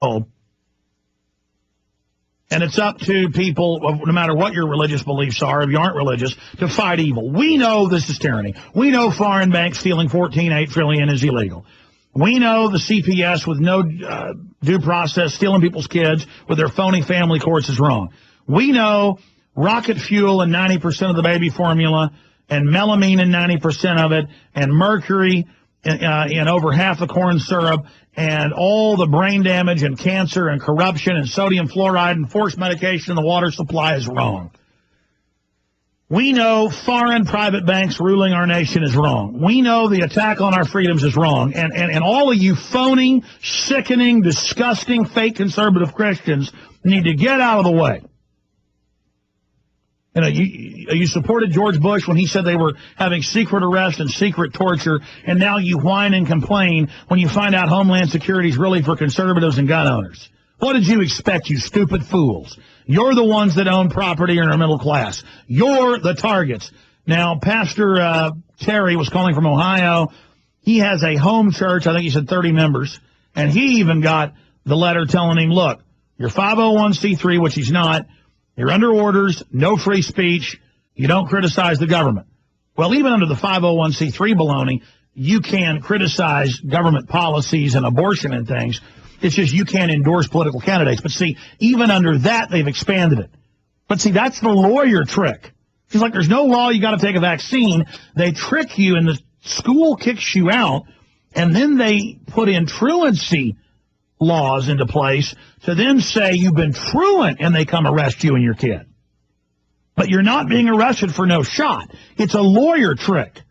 And it's up to people, no matter what your religious beliefs are, if you aren't religious, to fight evil. We know this is tyranny. We know foreign banks stealing $14.8 trillion is illegal. We know the CPS with no due process, stealing people's kids with their phony family courts is wrong. We know rocket fuel in 90% of the baby formula, and melamine in 90% of it, and mercury in over half the corn syrup, and all the brain damage and cancer and corruption and sodium fluoride and forced medication in the water supply is wrong. We know foreign private banks ruling our nation is wrong. We know the attack on our freedoms is wrong. And all of you phony, sickening, disgusting, fake conservative Christians need to get out of the way. You know, you supported George Bush when he said they were having secret arrest and secret torture, and now you whine and complain when you find out Homeland Security is really for conservatives and gun owners. What did you expect, you stupid fools? You're the ones that own property and are middle class. You're the targets. Now, Pastor Terry was calling from Ohio. He has a home church. I think he said 30 members. And he even got the letter telling him, look, you're 501c3, which he's not. You're under orders, no free speech. You don't criticize the government. Well, even under the 501c3 baloney, you can criticize government policies and abortion and things. It's just you can't endorse political candidates. But see, even under that, they've expanded it. But see, that's the lawyer trick. It's like there's no law, you got to take a vaccine. They trick you and the school kicks you out, and then they put in truancy laws into place to then say you've been truant and they come arrest you and your kid. But you're not being arrested for no shot. It's a lawyer trick.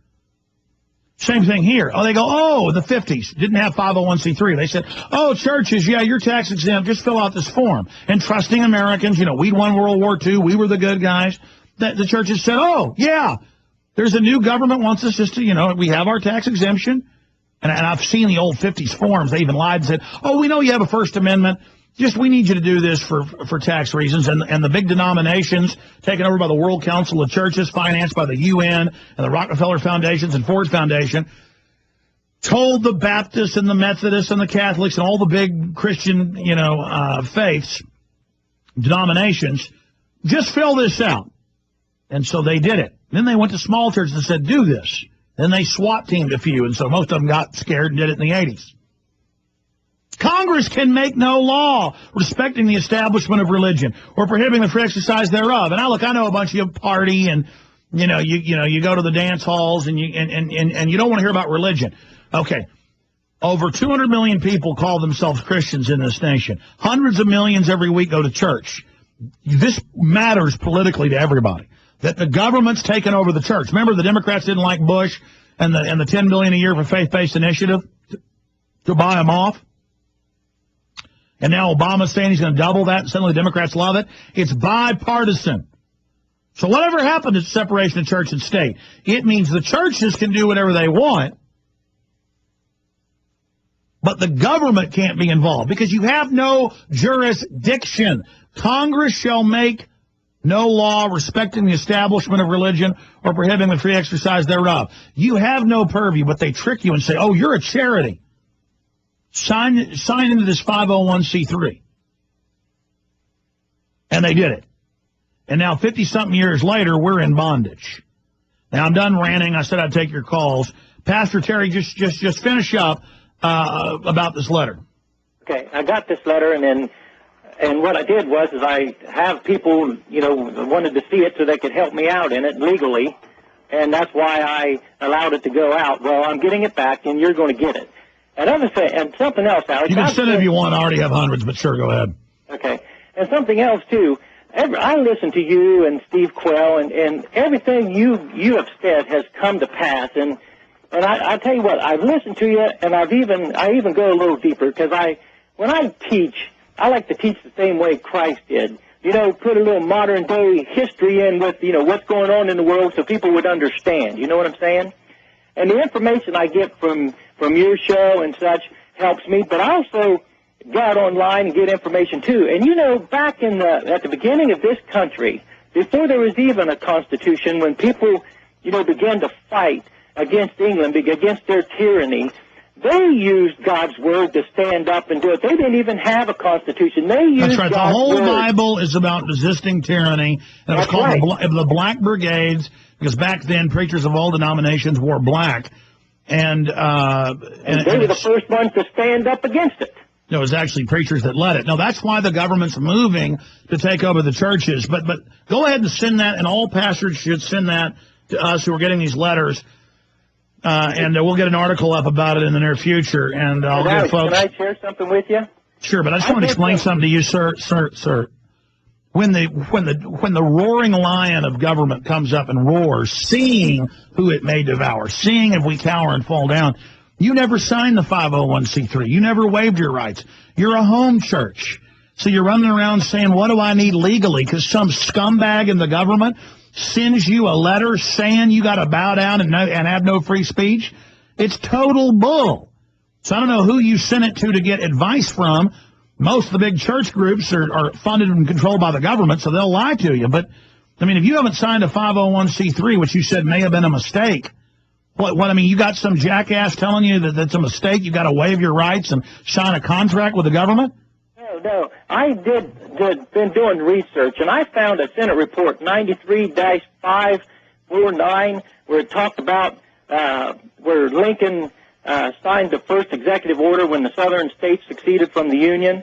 Same thing here. Oh, they go, oh, the 50s didn't have 501c3. They said, oh, churches, yeah, you're tax exempt. Just fill out this form. And trusting Americans, you know, we'd won World War II. We were the good guys. The churches said, oh, yeah, there's a new government wants us just to, you know, we have our tax exemption. And I've seen the old 50s forms. They even lied and said, oh, we know you have a First Amendment. Just we need you to do this for tax reasons. And the big denominations taken over by the World Council of Churches, financed by the UN and the Rockefeller Foundations and Ford Foundation, told the Baptists and the Methodists and the Catholics and all the big Christian, you know, faiths, denominations, just fill this out. And so they did it. Then they went to small churches and said, do this. Then they SWAT teamed a few, and so most of them got scared and did it in the 80s. Congress can make no law respecting the establishment of religion or prohibiting the free exercise thereof. And I know a bunch of you party and, you go to the dance halls and you don't want to hear about religion. Okay. Over 200 million people call themselves Christians in this nation. Hundreds of millions every week go to church. This matters politically to everybody. That the government's taken over the church. Remember, the Democrats didn't like Bush and the $10 billion a year for faith-based initiative to buy them off. And now Obama's saying he's going to double that, and suddenly the Democrats love it. It's bipartisan. So whatever happened to separation of church and state? It means the churches can do whatever they want, but the government can't be involved because you have no jurisdiction. Congress shall make no law respecting the establishment of religion or prohibiting the free exercise thereof. You have no purview, but they trick you and say, oh, you're a charity. Sign into this 501c3. And they did it. And now 50-something years later, we're in bondage. Now, I'm done ranting. I said I'd take your calls. Pastor Terry, just finish up about this letter. Okay, I got this letter, and what I did was I have people, wanted to see it so they could help me out in it legally, and that's why I allowed it to go out. Well, I'm getting it back, and you're going to get it. And something else, Alex. You can send it if you want. I already have hundreds, but sure, go ahead. Okay. And something else, too. I listen to you and Steve Quell, and everything you have said has come to pass. And I tell you what, I've listened to you, and I even go a little deeper, because when I teach, I like to teach the same way Christ did. Put a little modern-day history in with, what's going on in the world so people would understand. You know what I'm saying? And the information I get from your show and such helps me, but I also go out online and get information too. And back at the beginning of this country, before there was even a constitution, when people, began to fight against England, against their tyranny, They used God's word to stand up and do it. They didn't even have a constitution. They used That's right. God's The whole word. Bible is about resisting tyranny. And it was That's called right. the Black Brigades, because back then preachers of all denominations wore black. And they were the first ones to stand up against it. It was actually preachers that led it. No, that's why the government's moving to take over the churches. But go ahead and send that, and all pastors should send that to us who are getting these letters. And we'll get an article up about it in the near future. And I'll give folks. Can I share something with you? Sure, but I just want to explain something to you, sir. When the roaring lion of government comes up and roars, seeing who it may devour, seeing if we cower and fall down, you never signed the 501c3. You never waived your rights. You're a home church. So you're running around saying, what do I need legally? Because some scumbag in the government sends you a letter saying you got to bow down and have no free speech. It's total bull. So I don't know who you sent it to get advice from. Most of the big church groups are funded and controlled by the government, so they'll lie to you. But, I mean, if you haven't signed a 501c3, which you said may have been a mistake, I mean, you got some jackass telling you that that's a mistake, you got to waive your rights and sign a contract with the government? No. I been doing research, and I found a Senate report 93-549 where it talked about where Lincoln signed the first executive order when the southern states seceded from the Union.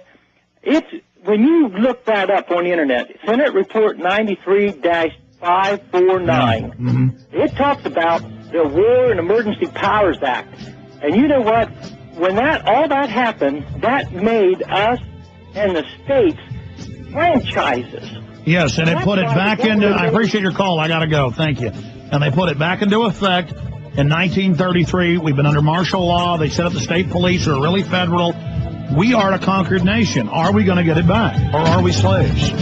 When you look that up on the internet, Senate report 93-549, it talks about the War and Emergency Powers Act. And you know what? When all that happened, that made us and the states franchises. Yes, and they put it back into, I appreciate your call, I got to go, thank you. And they put it back into effect in 1933. We've been under martial law. They set up the state police who are really federal. We are a conquered nation. Are we going to get it back, or are we slaves?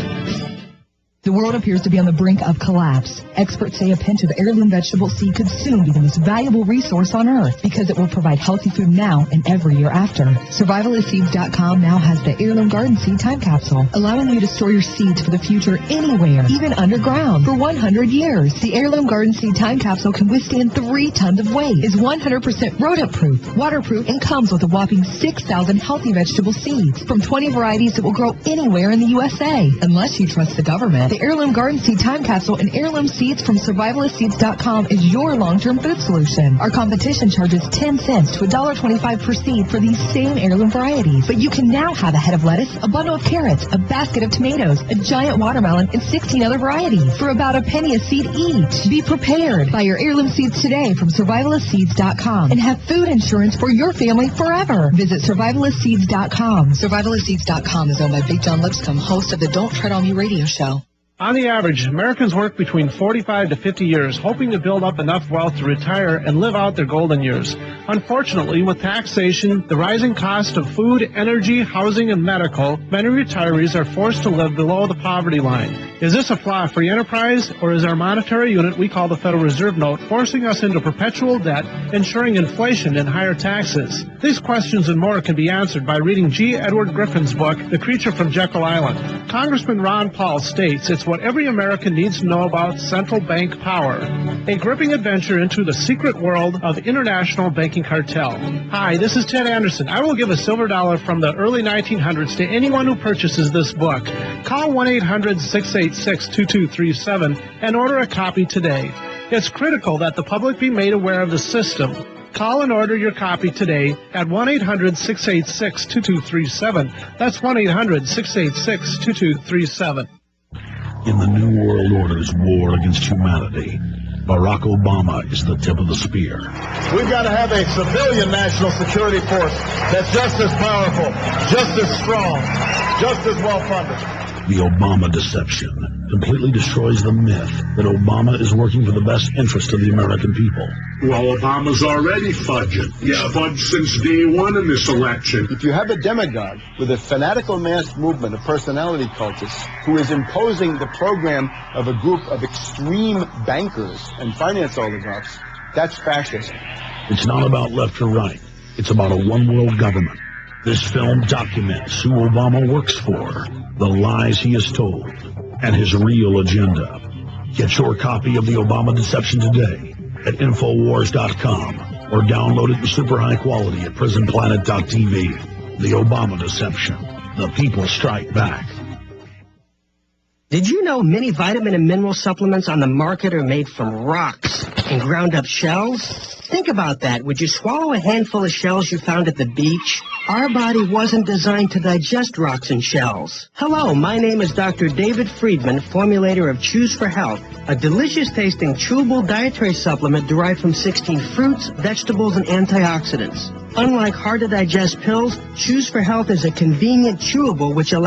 The world appears to be on the brink of collapse. Experts say a pinch of heirloom vegetable seed could soon be the most valuable resource on Earth because it will provide healthy food now and every year after. Survivalistseeds.com now has the Heirloom Garden Seed Time Capsule, allowing you to store your seeds for the future anywhere, even underground, for 100 years. The Heirloom Garden Seed Time Capsule can withstand 3 tons of weight, is 100% rodent-proof, waterproof, and comes with a whopping 6,000 healthy vegetable seeds from 20 varieties that will grow anywhere in the USA, unless you trust the government. The Heirloom Garden Seed Time Capsule and heirloom seeds from Survivalistseeds.com is your long-term food solution. Our competition charges 10 cents to $1.25 per seed for these same heirloom varieties. But you can now have a head of lettuce, a bundle of carrots, a basket of tomatoes, a giant watermelon, and 16 other varieties for about a penny a seed each. Be prepared. Buy your heirloom seeds today from Survivalistseeds.com and have food insurance for your family forever. Visit Survivalistseeds.com. Survivalistseeds.com is owned by Big John Lipscomb, host of the Don't Tread on Me radio show. On the average, Americans work between 45 to 50 years, hoping to build up enough wealth to retire and live out their golden years. Unfortunately, with taxation, the rising cost of food, energy, housing, and medical, many retirees are forced to live below the poverty line. Is this a flaw free enterprise, or is our monetary unit we call the Federal Reserve Note forcing us into perpetual debt, ensuring inflation and higher taxes? These questions and more can be answered by reading G. Edward Griffin's book, The Creature from Jekyll Island. Congressman Ron Paul states it's what every American needs to know about central bank power. A gripping adventure into the secret world of international banking cartel. Hi, this is Ted Anderson. I will give a silver dollar from the early 1900s to anyone who purchases this book. Call 1-800-686-2237 and order a copy today. It's critical that the public be made aware of the system. Call and order your copy today at 1-800-686-2237. That's 1-800-686-2237. In the New World Order's war against humanity, Barack Obama is the tip of the spear. We've got to have a civilian national security force that's just as powerful, just as strong, just as well-funded. The Obama deception completely destroys the myth that Obama is working for the best interest of the American people. Well, Obama's already fudging. He's fudged since day one in this election. If you have a demagogue with a fanatical mass movement of personality cultists who is imposing the program of a group of extreme bankers and finance oligarchs, that's fascism. It's not about left or right. It's about a one-world government. This film documents who Obama works for, the lies he has told, and his real agenda. Get your copy of The Obama Deception today at Infowars.com. or download it in super high quality at prisonplanet.tv. The Obama Deception. The people strike back. Did you know many vitamin and mineral supplements on the market are made from rocks and ground up shells? Think about that. Would you swallow a handful of shells you found at the beach? Our body wasn't designed to digest rocks and shells. Hello, my name is Dr. David Friedman, formulator of Choose for Health, a delicious-tasting chewable dietary supplement derived from 16 fruits, vegetables, and antioxidants. Unlike hard-to-digest pills, Choose for Health is a convenient chewable which allows